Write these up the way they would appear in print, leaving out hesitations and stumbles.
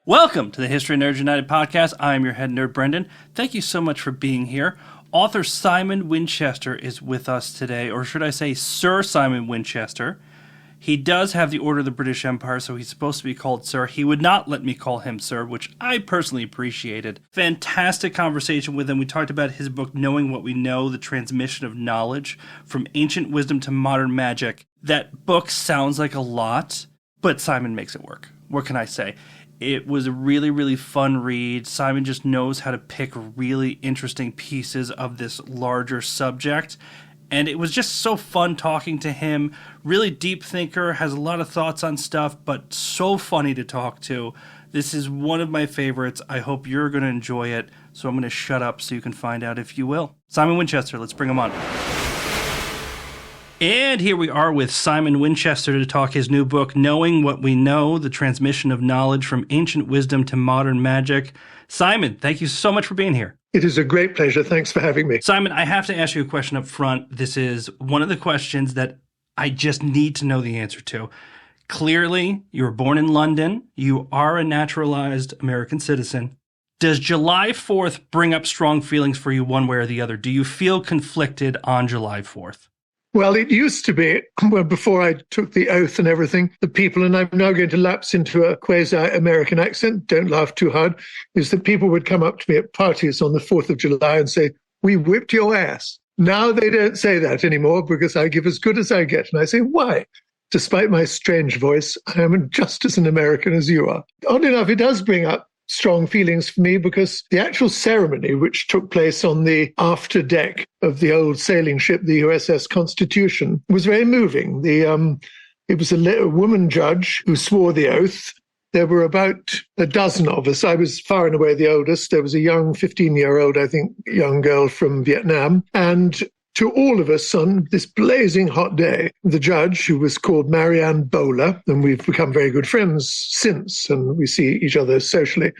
Welcome to the History Nerds United podcast. I am your head nerd, Brendan. Thank you so much for being here. Author Simon Winchester is with us today, or should I say Sir Simon Winchester. He does have the Order of the British Empire, so he's supposed to be called Sir. He would not let me call him Sir, which I personally appreciated. Fantastic conversation with him. We talked about his book, Knowing What We Know, The Transmission of Knowledge from Ancient Wisdom to Modern Magic. That book sounds like a lot, but Simon makes it work. What can I say? It was a really, really fun read. Simon just knows how to pick really interesting pieces of this larger subject. And it was just so fun talking to him. Really deep thinker, has a lot of thoughts on stuff, but so funny to talk to. This is one of my favorites. I hope you're going to enjoy it. So I'm going to shut up so you can find out if you will. Simon Winchester, let's bring him on. And here we are with Simon Winchester to talk his new book, Knowing What We Know, The Transmission of Knowledge from Ancient Wisdom to Modern Magic. Simon, thank you so much for being here. It is a great pleasure. Thanks for having me. Simon, I have to ask you a question up front. This is one of the questions that I just need to know the answer to. Clearly, you were born in London. You are a naturalized American citizen. Does July 4th bring up strong feelings for you one way or the other? Do you feel conflicted on July 4th? Well, it used to be, before I took the oath and everything, the people, and I'm now going to lapse into a quasi-American accent, don't laugh too hard, is that people would come up to me at parties on the 4th of July and say, "We whipped your ass." Now they don't say that anymore because I give as good as I get. And I say, why? Despite my strange voice, I am just as an American as you are. Oddly enough, it does bring up strong feelings for me because the actual ceremony, which took place on the after deck of the old sailing ship, the USS Constitution, was very moving. It was a woman judge who swore the oath. There were about a dozen of us. I was far and away the oldest. There was a young 15-year-old, I think, young girl from Vietnam. And to all of us on this blazing hot day, the judge, who was called Marianne Bowler, and we've become very good friends since, and we see each other socially,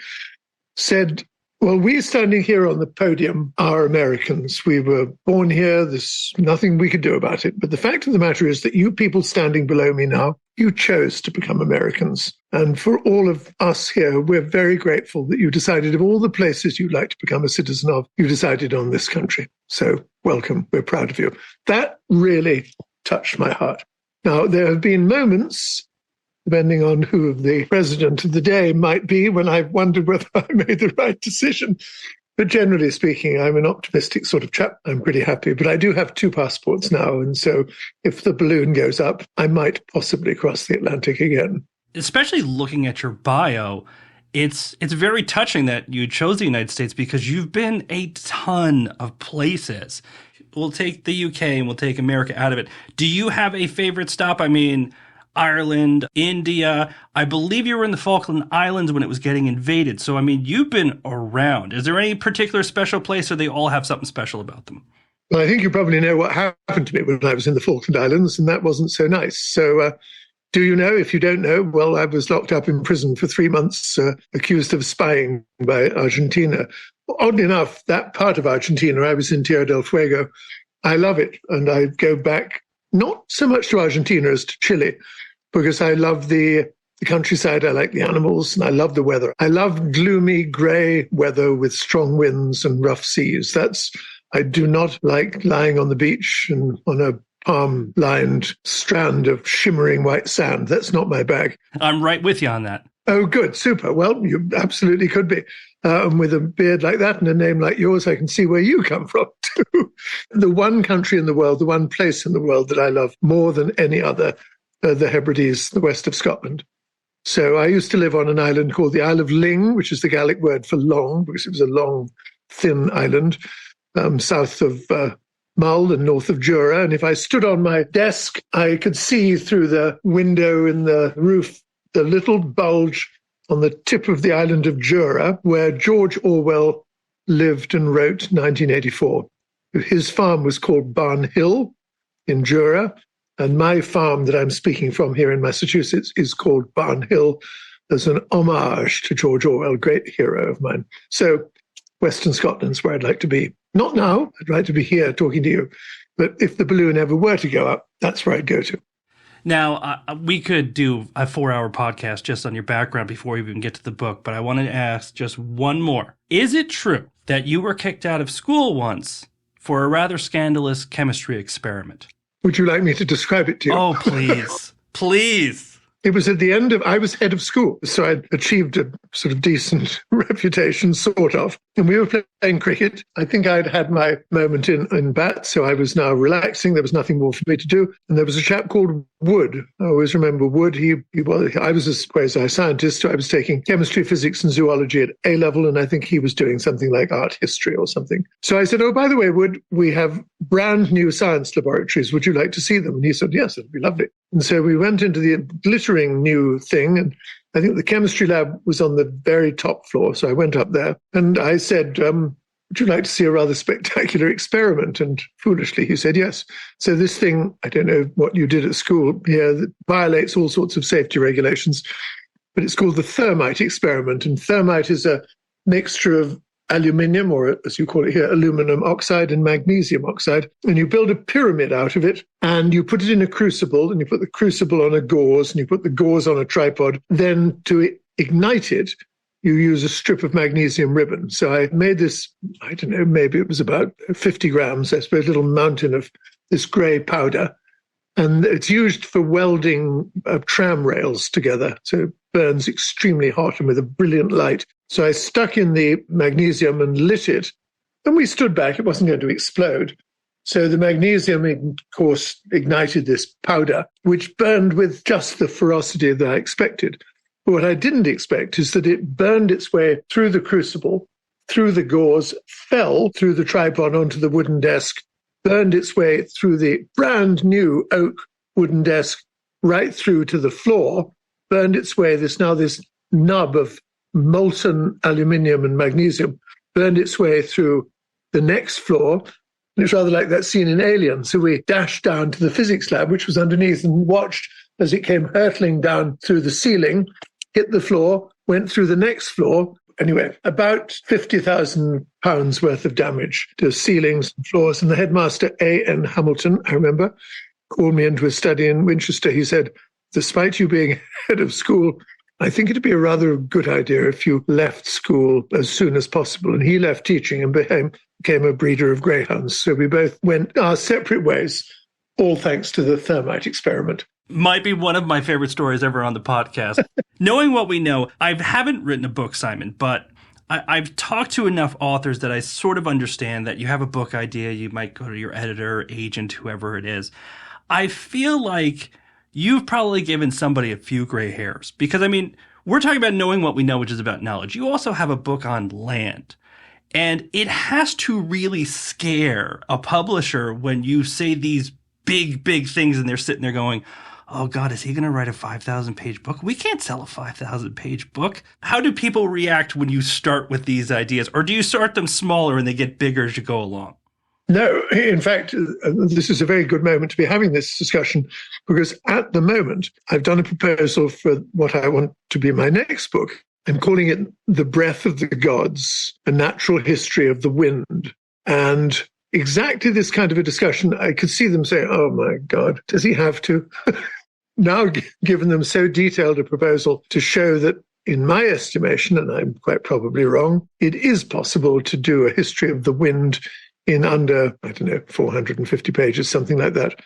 said, "Well, we standing here on the podium are Americans. We were born here. There's nothing we could do about it. But the fact of the matter is that you people standing below me now, you chose to become Americans. And for all of us here, we're very grateful that you decided of all the places you'd like to become a citizen of, you decided on this country. So welcome. We're proud of you." That really touched my heart. Now, there have been moments, depending on who the president of the day might be, when I've wondered whether I made the right decision. But generally speaking, I'm an optimistic sort of chap. I'm pretty happy. But I do have 2 passports now. And so if the balloon goes up, I might possibly cross the Atlantic again. Especially looking at your bio, it's very touching that you chose the United States because you've been a ton of places. We'll take the UK and we'll take America out of it. Do you have a favorite stop? I mean, Ireland, India. I believe you were in the Falkland Islands when it was getting invaded. So, I mean, you've been around. Is there any particular special place or they all have something special about them? Well, I think you probably know what happened to me when I was in the Falkland Islands, and that wasn't so nice. So, do you know? If you don't know, well, I was locked up in prison for 3 months, accused of spying by Argentina. Oddly enough, that part of Argentina, I was in Tierra del Fuego. I love it. And I go back not so much to Argentina as to Chile, because I love the countryside. I like the animals and I love the weather. I love gloomy, grey weather with strong winds and rough seas. I do not like lying on the beach and on a palm-lined strand of shimmering white sand. That's not my bag. I'm right with you on that. Oh, good. Super. Well, you absolutely could be. And with a beard like that and a name like yours, I can see where you come from, too. The one country in the world, the one place in the world that I love more than any other, the Hebrides, the west of Scotland. So I used to live on an island called the Isle of Ling, which is the Gaelic word for long, because it was a long, thin island, south of Mull and north of Jura. And if I stood on my desk, I could see through the window in the roof the little bulge on the tip of the island of Jura, where George Orwell lived and wrote 1984. His farm was called Barn Hill in Jura, and my farm that I'm speaking from here in Massachusetts is called Barn Hill as an homage to George Orwell, great hero of mine. So Western Scotland's where I'd like to be. Not now, I'd like to be here talking to you, but if the balloon ever were to go up, that's where I'd go to. Now, we could do a 4-hour podcast just on your background before we even get to the book, but I wanted to ask just one more. Is it true that you were kicked out of school once for a rather scandalous chemistry experiment? Would you like me to describe it to you? Oh, please. Please. It was at the end of, I was head of school, so I'd achieved a sort of decent reputation, sort of. And we were playing cricket. I think I'd had my moment in bat, so I was now relaxing. There was nothing more for me to do. And there was a chap called Wood. I always remember Wood. I was a quasi-scientist, so I was taking chemistry, physics, and zoology at A level, and I think he was doing something like art history or something. So I said, oh, by the way, Wood, we have brand new science laboratories. Would you like to see them? And he said, yes, it'd be lovely. And so we went into the glittering new thing, and I think the chemistry lab was on the very top floor. So I went up there and I said, would you like to see a rather spectacular experiment? And foolishly, he said yes. So this thing, I don't know what you did at school here, that violates all sorts of safety regulations, but it's called the thermite experiment. And thermite is a mixture of aluminium, or as you call it here, aluminum oxide and magnesium oxide. And you build a pyramid out of it, and you put it in a crucible, and you put the crucible on a gauze, and you put the gauze on a tripod. Then to ignite it, you use a strip of magnesium ribbon. So I made this, I don't know, maybe it was about 50 grams, I suppose, a little mountain of this grey powder. And it's used for welding tram rails together. So it burns extremely hot and with a brilliant light. So I stuck in the magnesium and lit it. And we stood back. It wasn't going to explode. So the magnesium, of course, ignited this powder, which burned with just the ferocity that I expected. But what I didn't expect is that it burned its way through the crucible, through the gauze, fell through the tripod onto the wooden desk, burned its way through the brand new oak wooden desk, right through to the floor, burned its way, this nub of molten aluminium and magnesium, burned its way through the next floor. And it's rather like that scene in Alien. So we dashed down to the physics lab, which was underneath, and watched as it came hurtling down through the ceiling, hit the floor, went through the next floor. Anyway, about £50,000 worth of damage to ceilings and floors. And the headmaster, A.N. Hamilton, I remember, called me into his study in Winchester. He said, despite you being head of school, I think it'd be a rather good idea if you left school as soon as possible. And he left teaching and became a breeder of greyhounds. So we both went our separate ways, all thanks to the thermite experiment. Might be one of my favorite stories ever on the podcast. Knowing what we know, I haven't written a book, Simon, but I've talked to enough authors that I sort of understand that you have a book idea, you might go to your editor, agent, whoever it is. I feel like you've probably given somebody a few gray hairs because, I mean, we're talking about knowing what we know, which is about knowledge. You also have a book on land. And it has to really scare a publisher when you say these big, big things and they're sitting there going, oh God, is he going to write a 5,000-page book? We can't sell a 5,000-page book. How do people react when you start with these ideas? Or do you start them smaller and they get bigger as you go along? No, in fact, this is a very good moment to be having this discussion because at the moment, I've done a proposal for what I want to be my next book. I'm calling it The Breath of the Gods, A Natural History of the Wind. And exactly this kind of a discussion, I could see them saying, oh my God, does he have to? Now given them so detailed a proposal to show that, in my estimation, and I'm quite probably wrong, it is possible to do a history of the wind in under, 450 pages, something like that.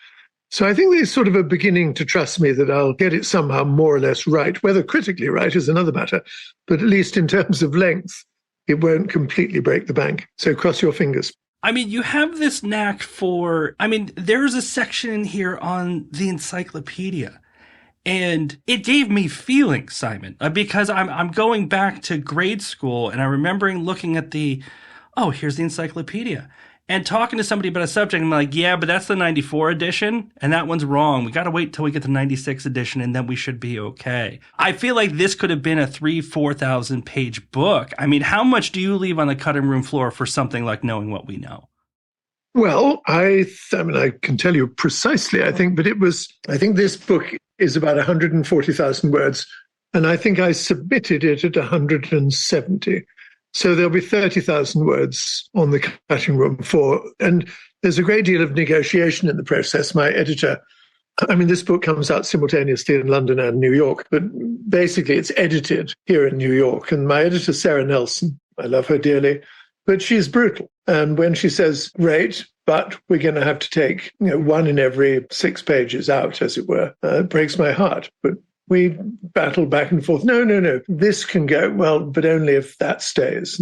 So I think they sort of are beginning to trust me that I'll get it somehow more or less right. Whether critically right is another matter, but at least in terms of length, it won't completely break the bank. So cross your fingers. I mean, you have this knack for, there's a section in here on the encyclopedia. And it gave me feelings, Simon, because I'm going back to grade school and I'm remembering looking at here's the encyclopedia. And talking to somebody about a subject, I'm like, yeah, but that's the 94 edition, and that one's wrong. We got to wait till we get the 96 edition, and then we should be okay. I feel like this could have been a 4,000 page book. I mean, how much do you leave on the cutting room floor for something like Knowing What We Know? Well, I can tell you precisely, I think this book is about 140,000 words, and I think I submitted it at 170. So there'll be 30,000 words on the cutting room floor. And there's a great deal of negotiation in the process. My editor I mean, this book comes out simultaneously in London and New York, but basically it's edited here in New York. And my editor, Sarah Nelson, I love her dearly, but she's brutal. And when she says, great, but we're going to have to take one in every 6 pages out, as it were, it breaks my heart. But we battle back and forth. No, this can go, well, but only if that stays.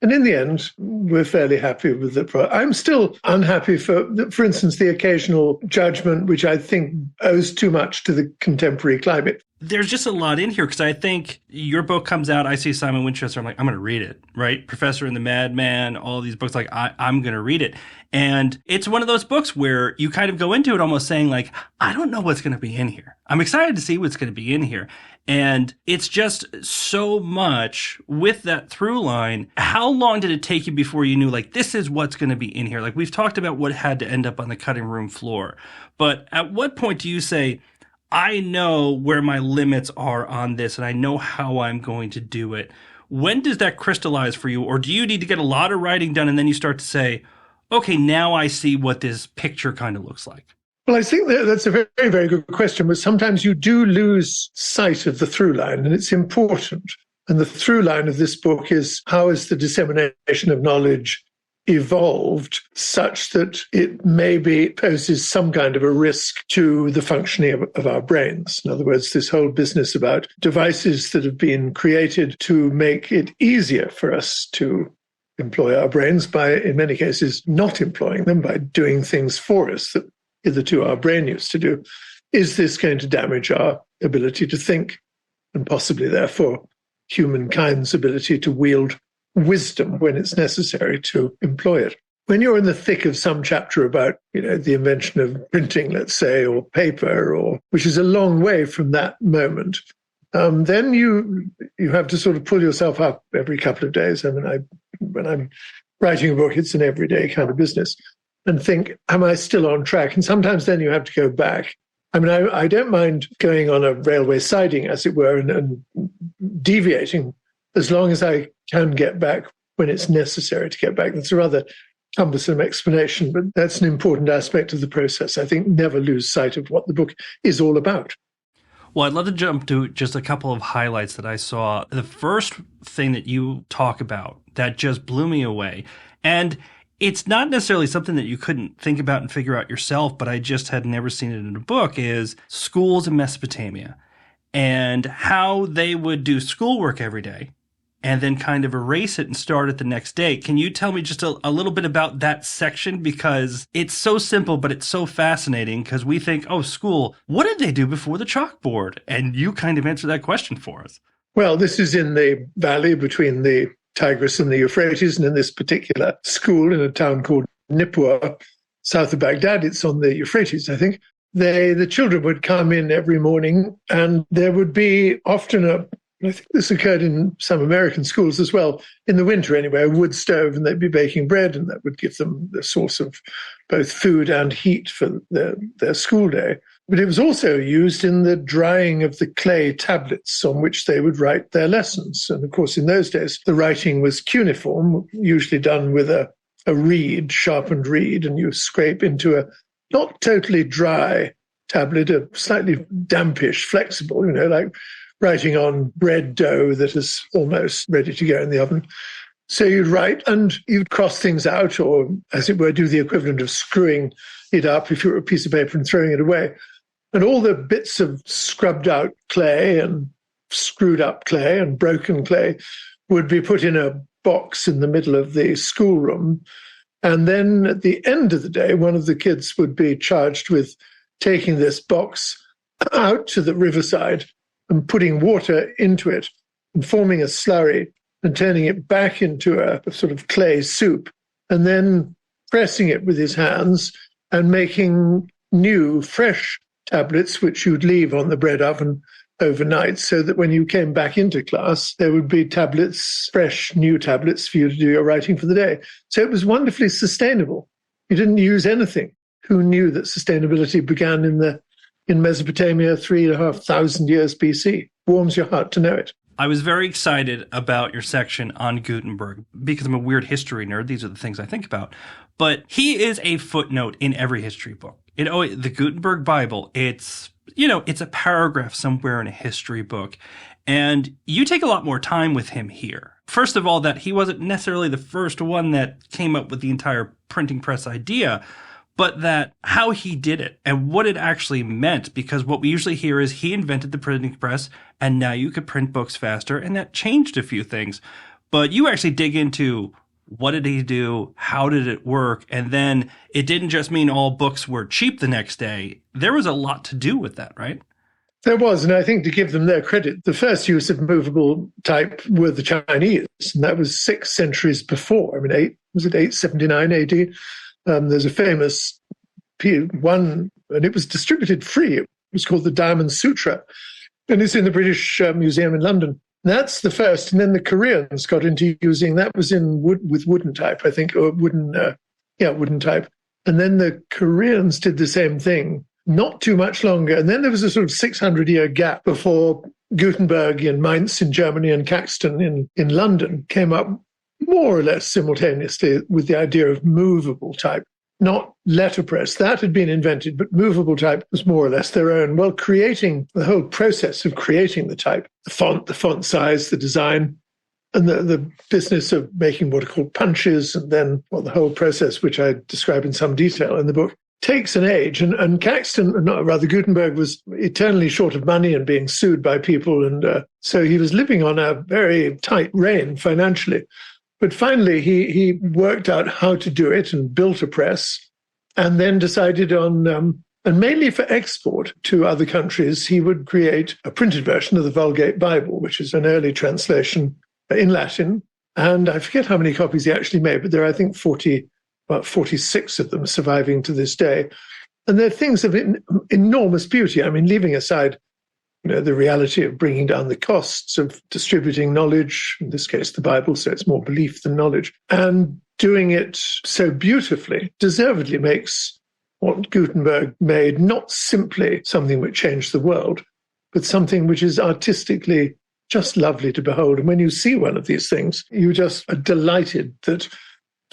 And in the end, we're fairly happy with it. I'm still unhappy for instance, the occasional judgment, which I think owes too much to the contemporary climate. There's just a lot in here because I think your book comes out, I see Simon Winchester, I'm like, I'm going to read it, right? Professor and the Madman, all these books, like I'm going to read it. And it's one of those books where you kind of go into it almost saying like, I don't know what's going to be in here. I'm excited to see what's going to be in here. And it's just so much with that through line. How long did it take you before you knew, like, this is what's going to be in here? Like, we've talked about what had to end up on the cutting room floor. But at what point do you say, I know where my limits are on this and I know how I'm going to do it? When does that crystallize for you? Or do you need to get a lot of writing done and then you start to say, okay, now I see what this picture kind of looks like? Well, I think that's a very, very good question, but sometimes you do lose sight of the through line, and it's important. And the through line of this book is how has the dissemination of knowledge evolved such that it maybe poses some kind of a risk to the functioning of our brains. In other words, this whole business about devices that have been created to make it easier for us to employ our brains by, in many cases, not employing them, by doing things for us that hitherto our brain used to do. Is this going to damage our ability to think and possibly, therefore, humankind's ability to wield wisdom when it's necessary to employ it? When you're in the thick of some chapter about, the invention of printing, let's say, or paper, or which is a long way from that moment, then you have to sort of pull yourself up every couple of days. I mean, when I'm writing a book, it's an everyday kind of business, and think, am I still on track? And sometimes then you have to go back. I mean, I don't mind going on a railway siding, as it were, and deviating as long as I can get back when it's necessary to get back. That's a rather cumbersome explanation, but that's an important aspect of the process. I think never lose sight of what the book is all about. Well, I'd love to jump to just a couple of highlights that I saw. The first thing that you talk about that just blew me away, and it's not necessarily something that you couldn't think about and figure out yourself, but I just had never seen it in a book, is schools in Mesopotamia and how they would do schoolwork every day and then kind of erase it and start it the next day. Can you tell me just a little bit about that section? Because it's so simple, but it's so fascinating because we think, oh, school, what did they do before the chalkboard? And you kind of answer that question for us. Well, this is in the valley between the Tigris and the Euphrates, and in this particular school in a town called Nippur, south of Baghdad, it's on the Euphrates, I think. The children would come in every morning, and there would be often I think this occurred in some American schools as well, in the winter anyway, a wood stove, and they'd be baking bread, and that would give them the source of both food and heat for their school day. But it was also used in the drying of the clay tablets on which they would write their lessons. And of course, in those days, the writing was cuneiform, usually done with a reed, sharpened reed, and you scrape into a not totally dry tablet, a slightly dampish, flexible, like writing on bread dough that is almost ready to go in the oven. So you'd write and you'd cross things out, or as it were, do the equivalent of screwing it up if you were a piece of paper and throwing it away. And all the bits of scrubbed out clay and screwed up clay and broken clay would be put in a box in the middle of the schoolroom. And then at the end of the day, one of the kids would be charged with taking this box out to the riverside and putting water into it and forming a slurry and turning it back into a sort of clay soup, and then pressing it with his hands and making new, fresh tablets, which you'd leave on the bread oven overnight, so that when you came back into class, there would be tablets, fresh, new tablets for you to do your writing for the day. So it was wonderfully sustainable. You didn't use anything. Who knew that sustainability began in Mesopotamia 3,500 years BC? Warms your heart to know it. I was very excited about your section on Gutenberg because I'm a weird history nerd. These are the things I think about. But he is a footnote in every history book. The Gutenberg Bible, it's a paragraph somewhere in a history book. And you take a lot more time with him here. First of all, that he wasn't necessarily the first one that came up with the entire printing press idea, but that how he did it and what it actually meant. Because what we usually hear is he invented the printing press and now you could print books faster, and that changed a few things. But you actually dig into what did he do? How did it work? And then it didn't just mean all books were cheap the next day. There was a lot to do with that, right? There was, and I think to give them their credit, the first use of movable type were the Chinese, and that was 6 centuries before. I mean, 879 AD? There's a famous one, and it was distributed free. It was called the Diamond Sutra, and it's in the British Museum in London. That's the first, and then the Koreans got into using, that was in with wooden type, I think, or wooden type. And then the Koreans did the same thing, not too much longer. And then there was a sort of 600-year gap before Gutenberg in Mainz in Germany and Caxton in London came up more or less simultaneously with the idea of movable type. Not letterpress, that had been invented, but movable type was more or less their own. Well, creating the whole process of creating the type, the font size, the design, and the business of making what are called punches, and then the whole process, which I describe in some detail in the book, takes an age. And Gutenberg was eternally short of money and being sued by people. And so he was living on a very tight rein financially. But finally, he worked out how to do it and built a press, and then decided on, and mainly for export to other countries, he would create a printed version of the Vulgate Bible, which is an early translation in Latin. And I forget how many copies he actually made, but there are, I think, 46 of them surviving to this day. And they're things of enormous beauty. I mean, leaving aside the reality of bringing down the costs of distributing knowledge, in this case, the Bible, so it's more belief than knowledge, and doing it so beautifully, deservedly makes what Gutenberg made not simply something which changed the world, but something which is artistically just lovely to behold. And when you see one of these things, you just are delighted that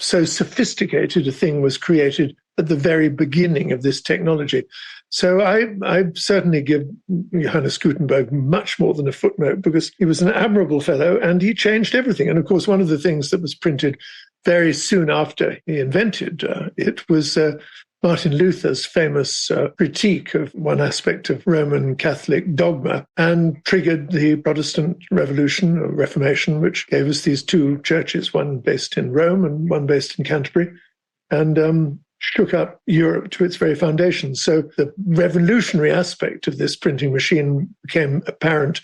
so sophisticated a thing was created at the very beginning of this technology. So I certainly give Johannes Gutenberg much more than a footnote, because he was an admirable fellow and he changed everything. And of course, one of the things that was printed very soon after he invented it was Martin Luther's famous critique of one aspect of Roman Catholic dogma, and triggered the Protestant Revolution or Reformation, which gave us these 2 churches, one based in Rome and one based in Canterbury, and shook up Europe to its very foundations. So the revolutionary aspect of this printing machine became apparent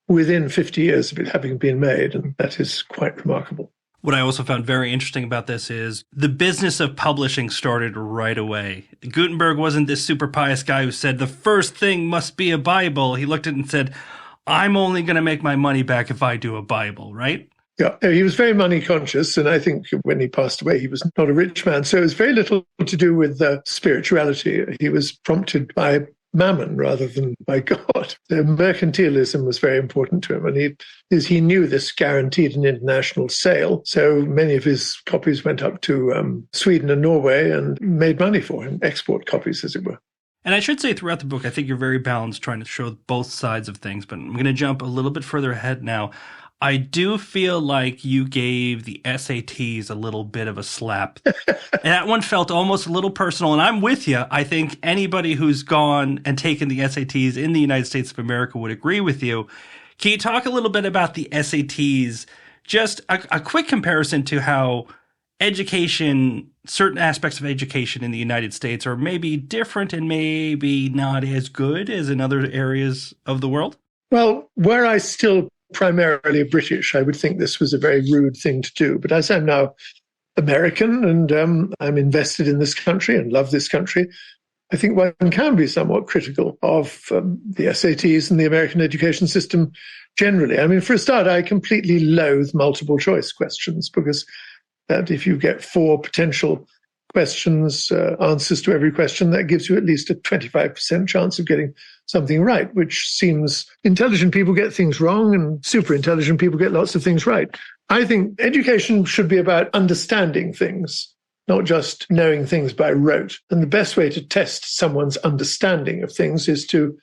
within 50 years of it having been made, and that is quite remarkable. What I also found very interesting about this is the business of publishing started right away. Gutenberg wasn't this super pious guy who said, the first thing must be a Bible. He looked at it and said, I'm only going to make my money back if I do a Bible, right? Yeah, he was very money conscious, and I think when he passed away, he was not a rich man. So it was very little to do with spirituality. He was prompted by mammon rather than by God. So mercantilism was very important to him, and he knew this guaranteed an international sale. So many of his copies went up to Sweden and Norway and made money for him, export copies, as it were. And I should say throughout the book, I think you're very balanced, trying to show both sides of things, but I'm going to jump a little bit further ahead now. I do feel like you gave the SATs a little bit of a slap. And that one felt almost a little personal. And I'm with you. I think anybody who's gone and taken the SATs in the United States of America would agree with you. Can you talk a little bit about the SATs? Just a quick comparison to how education, certain aspects of education in the United States are maybe different and maybe not as good as in other areas of the world? Well, where I still primarily British, I would think this was a very rude thing to do. But as I'm now American and I'm invested in this country and love this country, I think one can be somewhat critical of the SATs and the American education system generally. I mean, for a start, I completely loathe multiple choice questions, because that if you get 4 potential questions, answers to every question, that gives you at least a 25% chance of getting something right, which seems intelligent people get things wrong and super intelligent people get lots of things right. I think education should be about understanding things, not just knowing things by rote. And the best way to test someone's understanding of things is to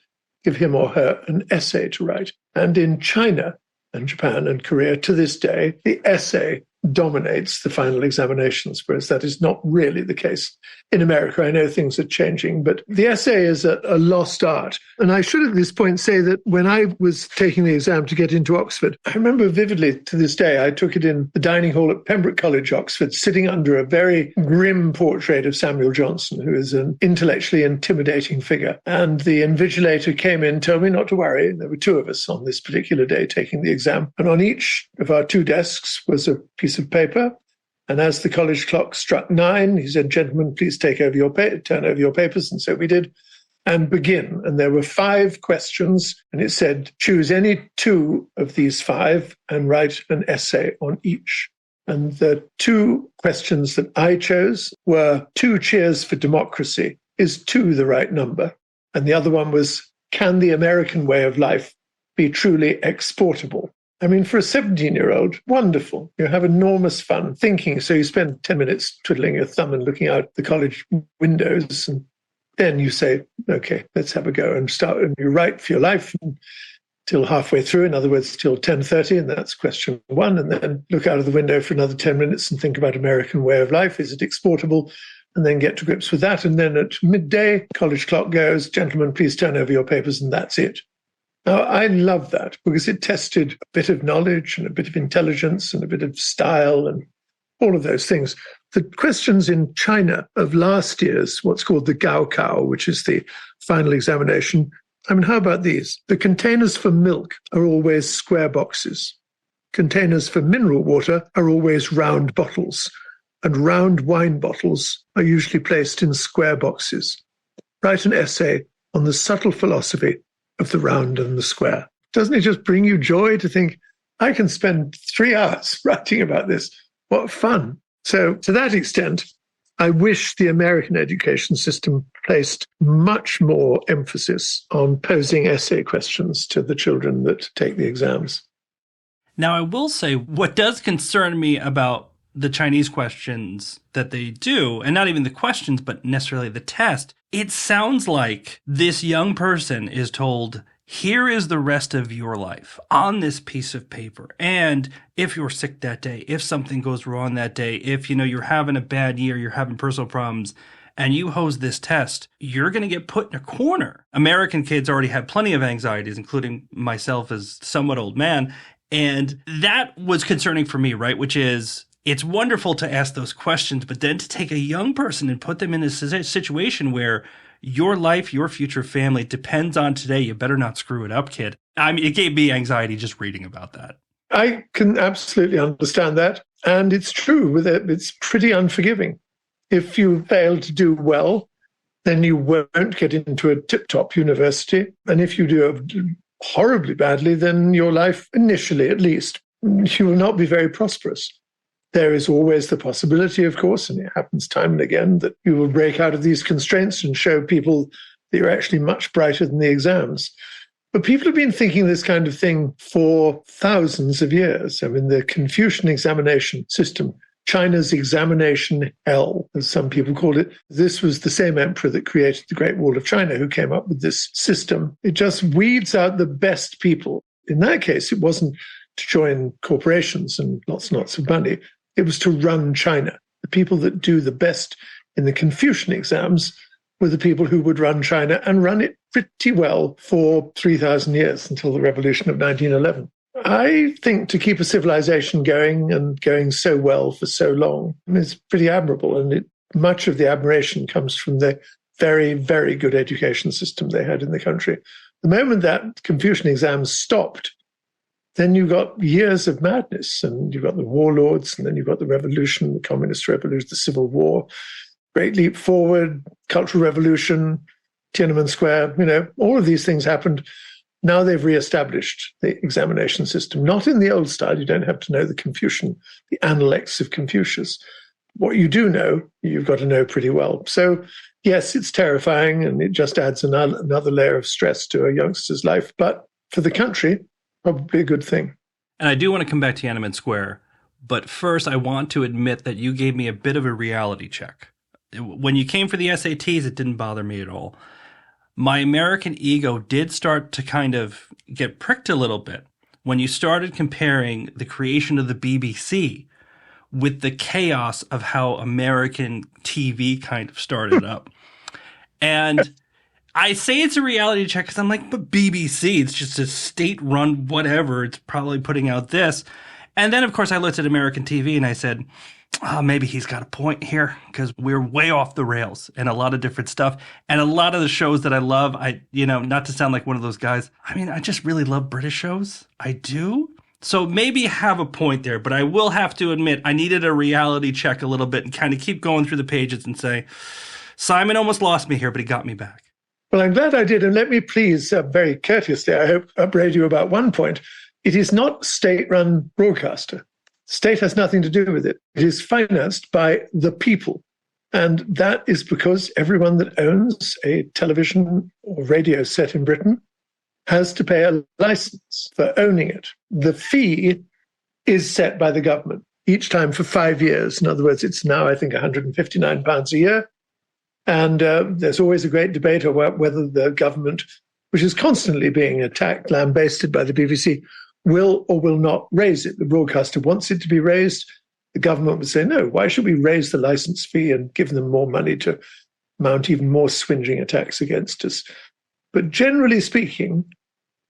give him or her an essay to write. And in China and Japan and Korea, to this day, the essay dominates the final examinations, whereas that is not really the case in America. I know things are changing, but the essay is a lost art. And I should at this point say that when I was taking the exam to get into Oxford, I remember vividly to this day, I took it in the dining hall at Pembroke College, Oxford, sitting under a very grim portrait of Samuel Johnson, who is an intellectually intimidating figure. And the invigilator came in, told me not to worry. There were two of us on this particular day taking the exam. And on each of our two desks was a piece of paper. And as the college clock struck 9, he said, "Gentlemen, please turn over your papers." And so we did, and begin. And there were 5 questions, and it said, choose any 2 of these 5 and write an essay on each. And the 2 questions that I chose were 2 cheers for democracy. Is 2 the right number? And the other one was, can the American way of life be truly exportable? I mean, for a 17-year-old, wonderful. You have enormous fun thinking. So you spend 10 minutes twiddling your thumb and looking out the college windows. And then you say, okay, let's have a go and start. And you write for your life till halfway through. In other words, till 10:30. And that's question 1. And then look out of the window for another 10 minutes and think about American way of life. Is it exportable? And then get to grips with that. And then at midday, college clock goes, "Gentlemen, please turn over your papers." And that's it. Now, I love that because it tested a bit of knowledge and a bit of intelligence and a bit of style and all of those things. The questions in China of last year's, what's called the Gaokao, which is the final examination. I mean, how about these? The containers for milk are always square boxes. Containers for mineral water are always round bottles. And round wine bottles are usually placed in square boxes. Write an essay on the subtle philosophy of the round and the square. Doesn't it just bring you joy to think, I can spend 3 hours writing about this? What fun. So to that extent, I wish the American education system placed much more emphasis on posing essay questions to the children that take the exams. Now, I will say what does concern me about the Chinese questions that they do, and not even the questions, but necessarily the test, it sounds like this young person is told, here is the rest of your life on this piece of paper. And if you're sick that day, if something goes wrong that day, if you're having a bad year, you're having personal problems, and you hose this test, you're going to get put in a corner. American kids already have plenty of anxieties, including myself as a somewhat old man. And that was concerning for me, right? Which is, it's wonderful to ask those questions, but then to take a young person and put them in a situation where your life, your future family depends on today. You better not screw it up, kid. I mean, it gave me anxiety just reading about that. I can absolutely understand that. And it's true with it. It's pretty unforgiving. If you fail to do well, then you won't get into a tip-top university. And if you do horribly badly, then your life, initially at least, you will not be very prosperous. There is always the possibility, of course, and it happens time and again, that you will break out of these constraints and show people that you're actually much brighter than the exams. But people have been thinking this kind of thing for thousands of years. I mean, the Confucian examination system, China's examination hell, as some people called it, this was the same emperor that created the Great Wall of China who came up with this system. It just weeds out the best people. In that case, it wasn't to join corporations and lots and lots of money. It was to run China. The people that do the best in the Confucian exams were the people who would run China and run it pretty well for 3,000 years until the revolution of 1911. I think to keep a civilization going and going so well for so long is pretty admirable. And much of the admiration comes from the very, very good education system they had in the country. The moment that Confucian exams stopped, then you got years of madness, and you got the warlords, and then you got the revolution, the communist revolution, the civil war, Great Leap Forward, Cultural Revolution, Tiananmen Square, all of these things happened. Now they've reestablished the examination system, not in the old style. You don't have to know the Confucian, the Analects of Confucius. What you do know, you've got to know pretty well. So yes, it's terrifying, and it just adds another layer of stress to a youngster's life. But for the country, probably a good thing. And I do want to come back to Tiananmen Square, But first, I want to admit that you gave me a bit of a reality check. When you came for the SATs, it didn't bother me at all. My American ego did start to kind of get pricked a little bit when you started comparing the creation of the BBC with the chaos of how American TV kind of started up. And I say it's a reality check because I'm like, but BBC, it's just a state-run whatever. It's probably putting out this. And then, of course, I looked at American TV and I said, oh, maybe he's got a point here because we're way off the rails and a lot of different stuff. And a lot of the shows that I love, not to sound like one of those guys, I just really love British shows. I do. So maybe have a point there, but I will have to admit I needed a reality check a little bit and kind of keep going through the pages and say, Simon almost lost me here, but he got me back. Well, I'm glad I did. And let me please, very courteously, I hope, upbraid you about one point. It is not state-run broadcaster. State has nothing to do with it. It is financed by the people. And that is because everyone that owns a television or radio set in Britain has to pay a license for owning it. The fee is set by the government each time for 5 years. In other words, it's now, I think, £159 a year. And there's always a great debate about whether the government, which is constantly being attacked, lambasted by the BBC, will or will not raise it. The broadcaster wants it to be raised. The government would say, no, why should we raise the license fee and give them more money to mount even more swingeing attacks against us? But generally speaking,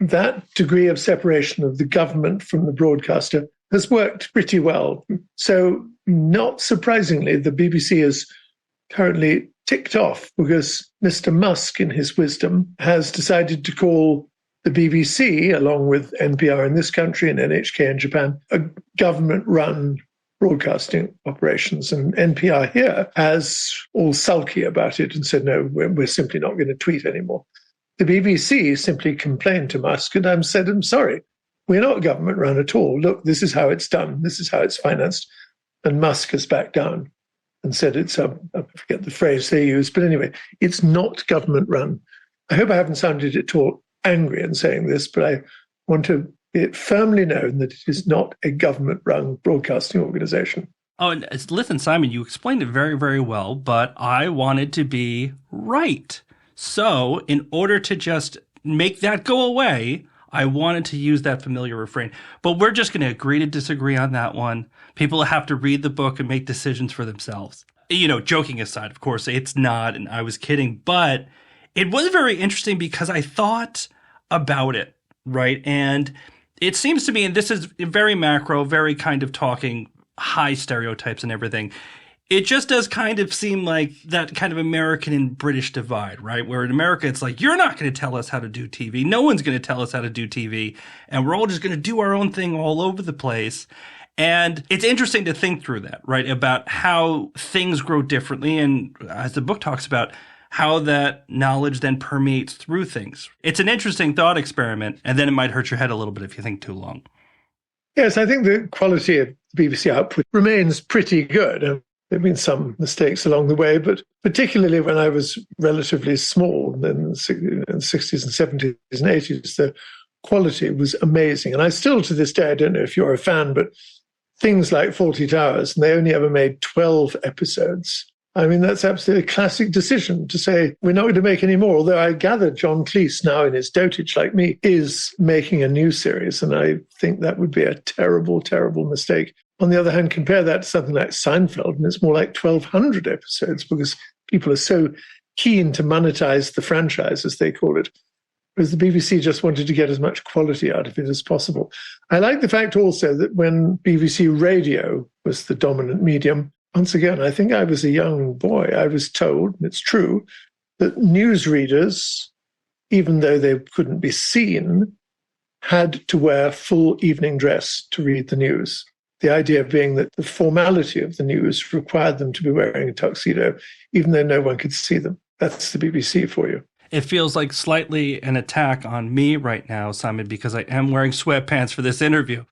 that degree of separation of the government from the broadcaster has worked pretty well. So not surprisingly, the BBC is currently ticked off because Mr. Musk, in his wisdom, has decided to call the BBC, along with NPR in this country and NHK in Japan, a government-run broadcasting operations. And NPR here has all sulky about it and said, no, we're simply not going to tweet anymore. The BBC simply complained to Musk, and I'm sorry, we're not government-run at all. Look, this is how it's done. This is how it's financed. And Musk has backed down and said it's, I forget the phrase they use, but anyway, it's not government-run. I hope I haven't sounded at all angry in saying this, but I want to be it firmly known that it is not a government-run broadcasting organization. Oh, and listen, Simon, you explained it very, very well, but I wanted to be right. So in order to just make that go away, I wanted to use that familiar refrain. But we're just going to agree to disagree on that one. People have to read the book and make decisions for themselves. Joking aside, of course, it's not, and I was kidding, but it was very interesting because I thought about it, right? And it seems to me, and this is very macro, very kind of talking high stereotypes and everything, it just does kind of seem like that kind of American and British divide, right? Where in America, it's like, you're not going to tell us how to do TV. No one's going to tell us how to do TV. And we're all just going to do our own thing all over the place. And it's interesting to think through that, right? About how things grow differently. And as the book talks about, how that knowledge then permeates through things. It's an interesting thought experiment. And then it might hurt your head a little bit if you think too long. Yes, I think the quality of BBC output remains pretty good. There have been some mistakes along the way, but particularly when I was relatively small in the 60s and 70s and 80s, the quality was amazing. And I still, to this day, I don't know if you're a fan, but things like Fawlty Towers, and they only ever made 12 episodes. I mean, that's absolutely a classic decision to say, we're not going to make any more. Although I gather John Cleese, now in his dotage like me, is making a new series. And I think that would be a terrible, terrible mistake. On the other hand, compare that to something like Seinfeld, and it's more like 1,200 episodes because people are so keen to monetize the franchise, as they call it. Whereas the BBC just wanted to get as much quality out of it as possible. I like the fact also that when BBC Radio was the dominant medium, once again, I think I was a young boy, I was told, and it's true, that newsreaders, even though they couldn't be seen, had to wear full evening dress to read the news. The idea being that the formality of the news required them to be wearing a tuxedo, even though no one could see them. That's the BBC for you. It feels like slightly an attack on me right now, Simon, because I am wearing sweatpants for this interview.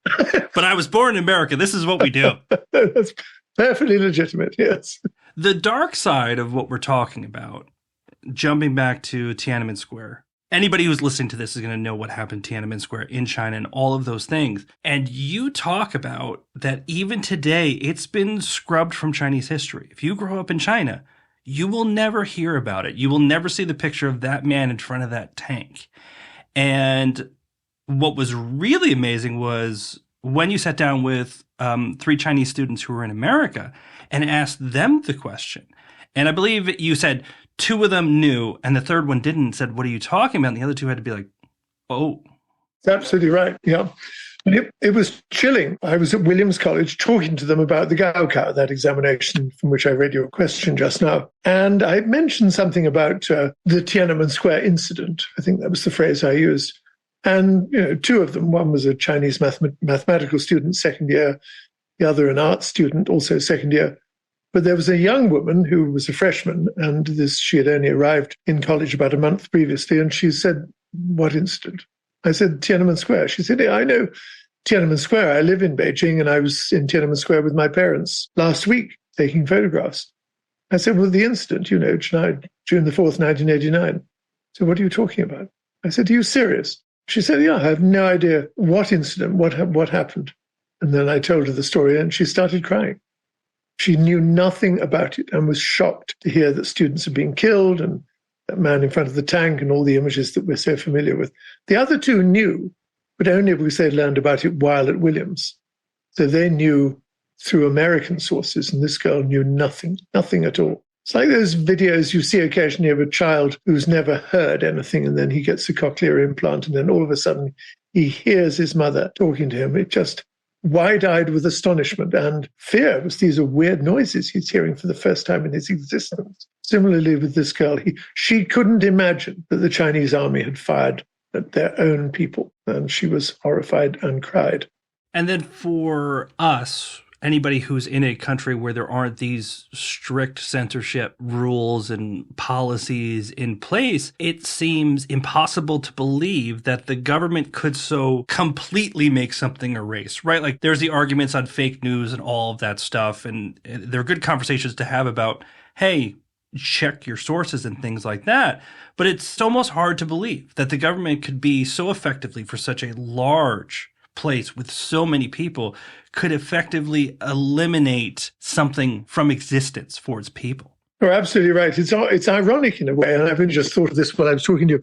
But I was born in America. This is what we do. That's perfectly legitimate, yes. The dark side of what we're talking about, jumping back to Tiananmen Square, Anybody who's listening to this is going to know what happened in Tiananmen Square in China and all of those things. And you talk about that even today, it's been scrubbed from Chinese history. If you grow up in China, you will never hear about it. You will never see the picture of that man in front of that tank. And what was really amazing was when you sat down with 3 Chinese students who were in America and asked them the question. And I believe you said 2 of them knew and the third one didn't, and said, what are you talking about? And the other 2 had to be like, oh. That's absolutely right. Yeah. It was chilling. I was at Williams College talking to them about the Gaokao, that examination from which I read your question just now. And I mentioned something about the Tiananmen Square incident. I think that was the phrase I used. And 2 of them, one was a Chinese mathematical student, second year, the other an art student, also second year. But there was a young woman who was a freshman, and she had only arrived in college about a month previously, and she said, what incident? I said, Tiananmen Square. She said, yeah, I know Tiananmen Square. I live in Beijing, and I was in Tiananmen Square with my parents last week taking photographs. I said, well, the incident, June the 4th, 1989. So what are you talking about? I said, are you serious? She said, yeah, I have no idea what incident, what happened. And then I told her the story, and she started crying. She knew nothing about it and was shocked to hear that students had been killed and that man in front of the tank and all the images that we're so familiar with. The other 2 knew, but only because they'd learned about it while at Williams. So they knew through American sources, and this girl knew nothing at all. It's like those videos you see occasionally of a child who's never heard anything, and then he gets a cochlear implant, and then all of a sudden he hears his mother talking to him. It just wide-eyed with astonishment and fear, because these are weird noises he's hearing for the first time in his existence. Similarly with this girl, she couldn't imagine that the Chinese army had fired at their own people, and she was horrified and cried. And then for us, anybody who's in a country where there aren't these strict censorship rules and policies in place, it seems impossible to believe that the government could so completely make something a race, right? Like there's the arguments on fake news and all of that stuff. And there are good conversations to have about, hey, check your sources and things like that. But it's almost hard to believe that the government could be so effectively, for such a large place with so many people, could effectively eliminate something from existence for its people. You're absolutely right. It's ironic in a way, and I've only just thought of this while I was talking to you.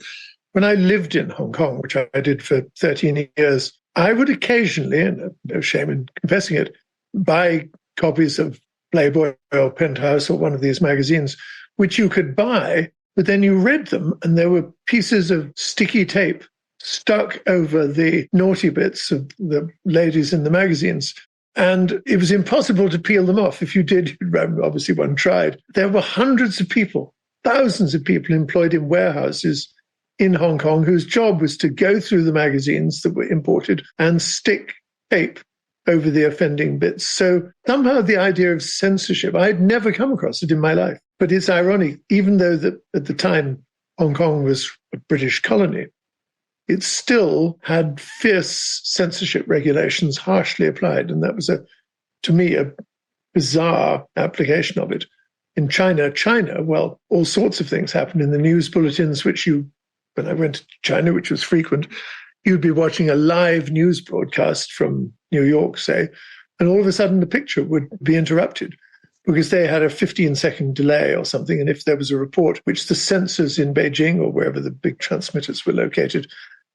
When I lived in Hong Kong, which I did for 13 years, I would occasionally, and no shame in confessing it, buy copies of Playboy or Penthouse or one of these magazines, which you could buy, but then you read them, and there were pieces of sticky tape stuck over the naughty bits of the ladies in the magazines. And it was impossible to peel them off. If you did, obviously one tried. There were hundreds of people, thousands of people employed in warehouses in Hong Kong whose job was to go through the magazines that were imported and stick tape over the offending bits. So somehow the idea of censorship, I'd never come across it in my life. But it's ironic, even though that at the time Hong Kong was a British colony, it still had fierce censorship regulations harshly applied. And that was, to me, a bizarre application of it. In China, well, all sorts of things happened in the news bulletins, when I went to China, which was frequent, you'd be watching a live news broadcast from New York, say, and all of a sudden the picture would be interrupted because they had a 15-second delay or something. And if there was a report which the censors in Beijing or wherever the big transmitters were located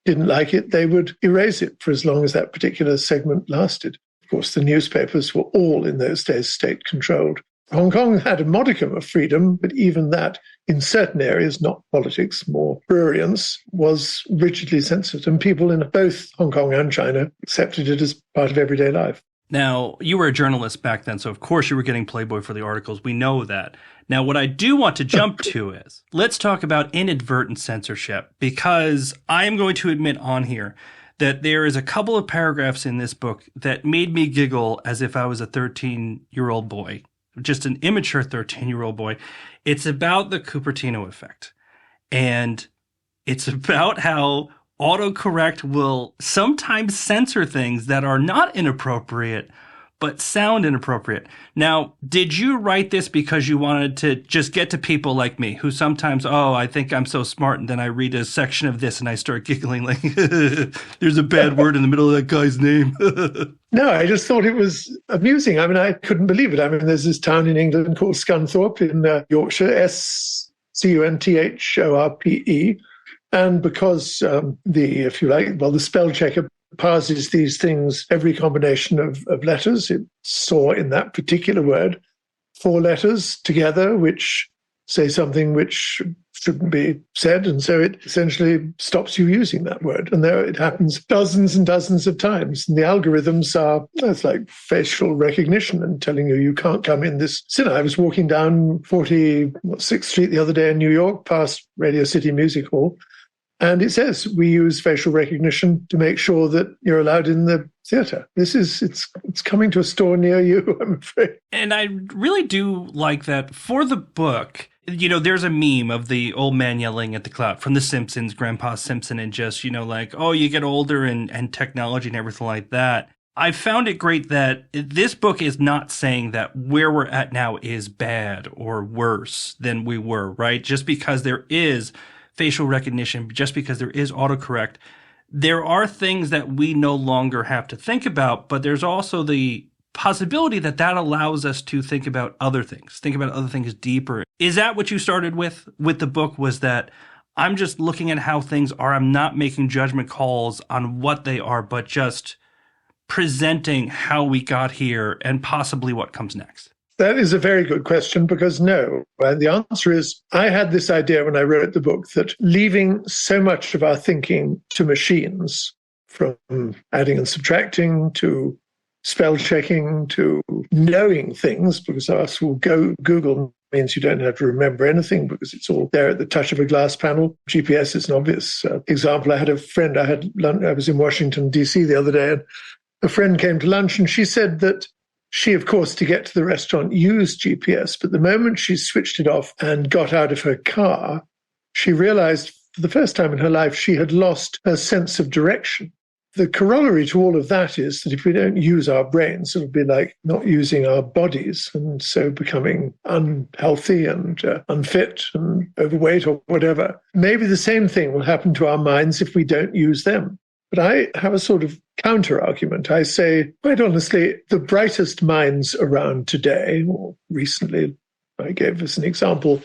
didn't like it, they would erase it for as long as that particular segment lasted. Of course, the newspapers were all in those days state-controlled. Hong Kong had a modicum of freedom, but even that, in certain areas, not politics, more prurience, was rigidly censored. And people in both Hong Kong and China accepted it as part of everyday life. Now, you were a journalist back then, so of course you were getting Playboy for the articles. We know that. Now, what I do want to jump to is, let's talk about inadvertent censorship, because I am going to admit on here that there is a couple of paragraphs in this book that made me giggle as if I was a 13-year-old boy, just an immature 13-year-old boy. It's about the Cupertino effect. And it's about how autocorrect will sometimes censor things that are not inappropriate, but sound inappropriate. Now, did you write this because you wanted to just get to people like me who sometimes, I think I'm so smart, and then I read a section of this and I start giggling like, there's a bad word in the middle of that guy's name. No, I just thought it was amusing. I mean, I couldn't believe it. I mean, there's this town in England called Scunthorpe in Yorkshire, Scunthorpe. And because the spell checker parses these things, every combination of letters, it saw in that particular word 4 letters together, which say something which shouldn't be said. And so it essentially stops you using that word. And there it happens dozens and dozens of times. And the algorithms it's like facial recognition and telling you can't come in this cinema. I was walking down 46th Street the other day in New York past Radio City Music Hall. And it says we use facial recognition to make sure that you're allowed in the theater. It's coming to a store near you, I'm afraid. And I really do like that for the book. There's a meme of the old man yelling at the cloud from The Simpsons, Grandpa Simpson, and just, you get older and technology and everything like that. I found it great that this book is not saying that where we're at now is bad or worse than we were, right? Just because there is facial recognition, just because there is autocorrect, there are things that we no longer have to think about, but there's also the possibility that allows us to think about other things deeper. Is that what you started with the book, was that I'm just looking at how things are, I'm not making judgment calls on what they are, but just presenting how we got here and possibly what comes next? That is a very good question, because no. And the answer is, I had this idea when I wrote the book that leaving so much of our thinking to machines, from adding and subtracting to spell checking to knowing things, because Google means you don't have to remember anything because it's all there at the touch of a glass panel. GPS is an obvious example. I had a friend, I was in Washington, D.C. the other day, and a friend came to lunch and she said that she, of course, to get to the restaurant, used GPS, but the moment she switched it off and got out of her car, she realized for the first time in her life she had lost her sense of direction. The corollary to all of that is that if we don't use our brains, it would be like not using our bodies, and so becoming unhealthy and unfit and overweight or whatever. Maybe the same thing will happen to our minds if we don't use them. But I have a sort of counter-argument. I say, quite honestly, the brightest minds around today, or recently, I gave as an example,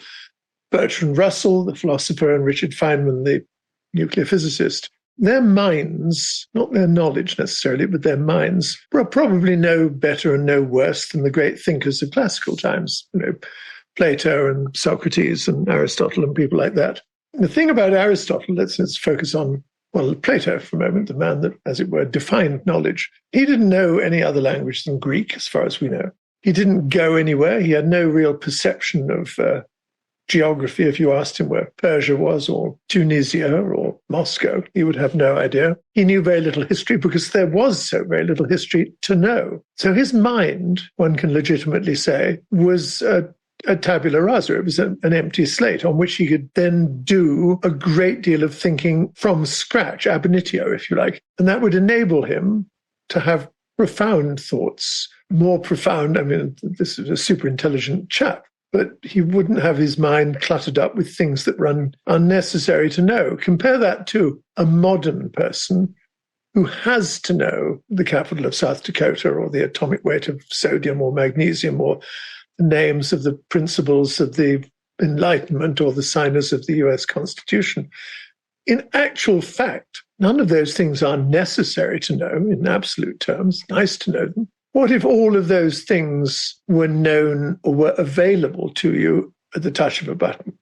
Bertrand Russell, the philosopher, and Richard Feynman, the nuclear physicist, their minds, not their knowledge necessarily, but their minds, were probably no better and no worse than the great thinkers of classical times, Plato and Socrates and Aristotle and people like that. The thing about Aristotle, let's focus on Plato for a moment, the man that, as it were, defined knowledge. He didn't know any other language than Greek, as far as we know. He didn't go anywhere. He had no real perception of geography. If you asked him where Persia was, or Tunisia, or Moscow, he would have no idea. He knew very little history because there was so very little history to know. So his mind, one can legitimately say, was a tabula rasa. It was an empty slate on which he could then do a great deal of thinking from scratch, ab initio, if you like. And that would enable him to have profound thoughts, more profound. I mean, this is a super intelligent chap, but he wouldn't have his mind cluttered up with things that were unnecessary to know. Compare that to a modern person who has to know the capital of South Dakota, or the atomic weight of sodium or magnesium, or the names of the principles of the Enlightenment, or the signers of the US Constitution. In actual fact, none of those things are necessary to know in absolute terms. Nice to know them. What if all of those things were known or were available to you at the touch of a button?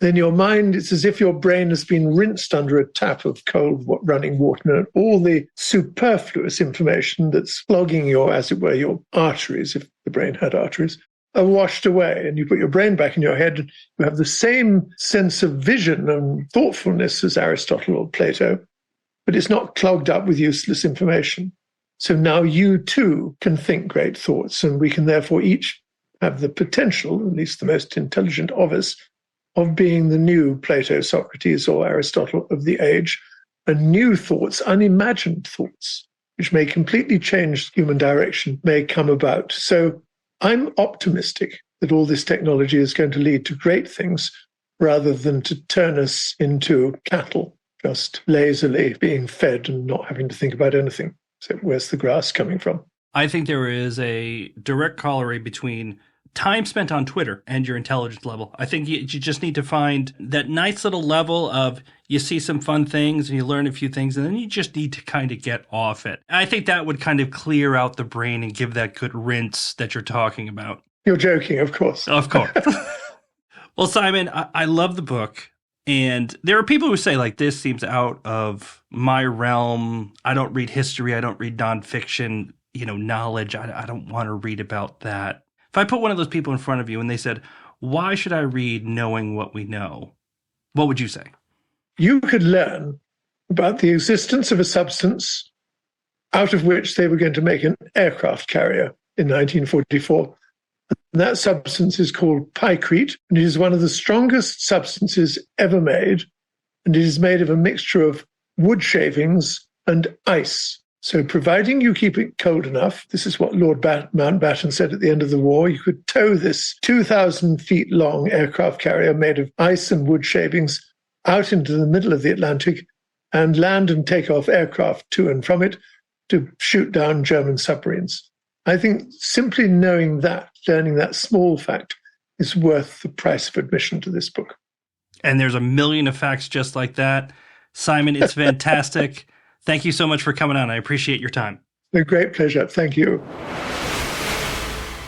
Then your mind, it's as if your brain has been rinsed under a tap of cold running water, and all the superfluous information that's clogging as it were, your arteries, if the brain had arteries, are washed away, and you put your brain back in your head, and you have the same sense of vision and thoughtfulness as Aristotle or Plato, but it's not clogged up with useless information. So now you too can think great thoughts, and we can therefore each have the potential, at least the most intelligent of us, of being the new Plato, Socrates, or Aristotle of the age, and new thoughts, unimagined thoughts. which may completely change human direction, may come about. So I'm optimistic that all this technology is going to lead to great things rather than to turn us into cattle, just lazily being fed and not having to think about anything. So where's the grass coming from? I think there is a direct corollary between time spent on Twitter and your intelligence level. I think you just need to find that nice little level of you see some fun things and you learn a few things, and then you just need to kind of get off it. I think that would kind of clear out the brain and give that good rinse that you're talking about. You're joking, of course. Of course. Well, Simon, I love the book. And there are people who say, like, this seems out of my realm. I don't read history. I don't read nonfiction, knowledge. I don't want to read about that. If I put one of those people in front of you and they said, why should I read Knowing What We Know? What would you say? You could learn about the existence of a substance out of which they were going to make an aircraft carrier in 1944. And that substance is called pykrete, and it is one of the strongest substances ever made. And it is made of a mixture of wood shavings and ice. So providing you keep it cold enough, this is what Lord Mountbatten said at the end of the war, you could tow this 2,000 feet long aircraft carrier made of ice and wood shavings out into the middle of the Atlantic and land and take off aircraft to and from it to shoot down German submarines. I think simply knowing that, learning that small fact, is worth the price of admission to this book. And there's a million of facts just like that. Simon, it's fantastic. Thank you so much for coming on. I appreciate your time. A great pleasure. Thank you.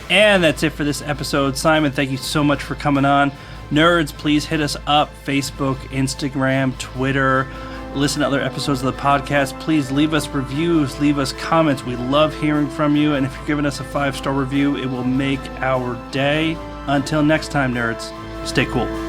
And that's it for this episode. Simon, thank you so much for coming on. Nerds, please hit us up. Facebook, Instagram, Twitter. Listen to other episodes of the podcast. Please leave us reviews, leave us comments. We love hearing from you. And if you're giving us a 5-star review, it will make our day. Until next time, nerds, stay cool.